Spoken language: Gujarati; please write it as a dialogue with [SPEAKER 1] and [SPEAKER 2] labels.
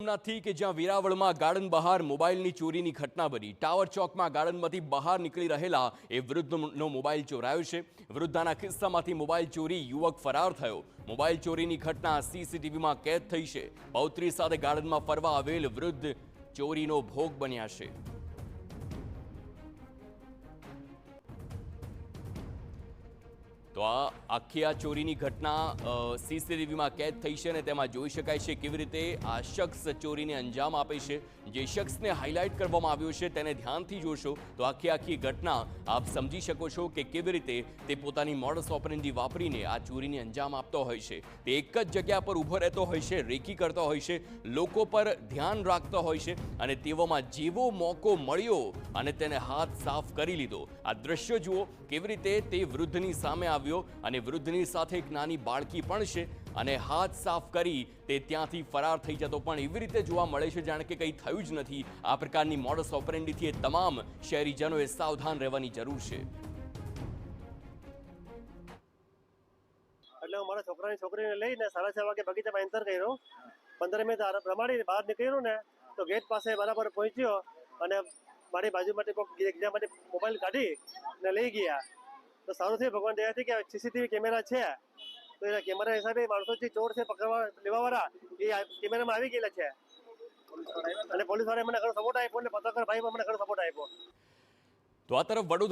[SPEAKER 1] સોમનાથથી કે જ્યાં વેરાવળમાં ગાર્ડન બહાર મોબાઈલની ચોરીની ઘટના બની। ટાવર ચોકમાં ગાર્ડનમાંથી બહાર નીકળી રહેલા એ વૃદ્ધનો મોબાઈલ ચોરાયો છે। વૃદ્ધાના ખિસ્સામાંથી મોબાઈલ ચોરી યુવક ફરાર થયો। મોબાઈલ ચોરીની ઘટના સીસીટીવીમાં કેદ થઈ છે। પૌત્રી સાથે ગાર્ડનમાં ફરવા આવેલ વૃદ્ધ ચોરીનો ભોગ બન્યા છે। તો આખી ચોરીની ઘટના સીસીટીવીમાં કેદ થઈ છે અને તેમાં જોઈ શકાય છે કેવી રીતે આ શખ્સ ચોરીને અંજામ આપે છે। જે શખ્સને હાઇલાઇટ કરવામાં આવ્યો છે તેને ધ્યાનથી જોશો તો આખી ઘટના આપ સમજી શકો છો કે કેવી રીતે તે પોતાની મોડસ ઓપરેન્ડી વાપરીને આ ચોરીને અંજામ આપતો હોય છે। તે એક જ જગ્યા પર ઊભો રહેતો હોય છે, રેકી કરતો હોય છે, લોકો પર ધ્યાન રાખતો હોય છે અને તેવામાં જેવો મોકો મળ્યો અને તેને હાથ સાફ કરી લીધો। આ દ્રશ્ય જુઓ કેવી રીતે તે વૃદ્ધની સામે આવ્યો અને વૃદ્ધની સાથે એક નાની બાળકી પણ છે અને હાથ સાફ કરી તે ત્યાંથી ફરાર થઈ જતો પણ એવી રીતે જોવા મળે છે જાણે કે કંઈ થયું જ નથી। આ પ્રકારની મોડસ ઓપરેન્ડીથી તમામ શહેરીજનોએ સાવધાન રહેવાની જરૂર છે।
[SPEAKER 2] એટલે હું મારા છોકરીને લઈને 6:30 વાગે બગીચામાં એન્ટર કર્યો। 15 મિનિટ રમાડીને બહાર નીકળ્યો ને તો ગેટ પાસે બરાબર પહોંચ્યો અને મારી બાજુમાંથી કોઈ એકજામાંથી મોબાઈલ કાઢી ને લઈ ગયા। તો સારું થયું ભગવાન દયાથી કે સીસીટીવી કેમેરા છે તો એના કેમેરા હિસાબે માણસો જે ચોર છે પકડવા લેવાવાળા એ કેમેરામાં આવી ગયેલા છે અને પોલીસ વાળાએ મને ઘણો સપોર્ટ આપ્યો અને પત્રકાર ભાઈ મને ઘણો સપોર્ટ આપ્યો।
[SPEAKER 1] તો આ તરફ વડોદરા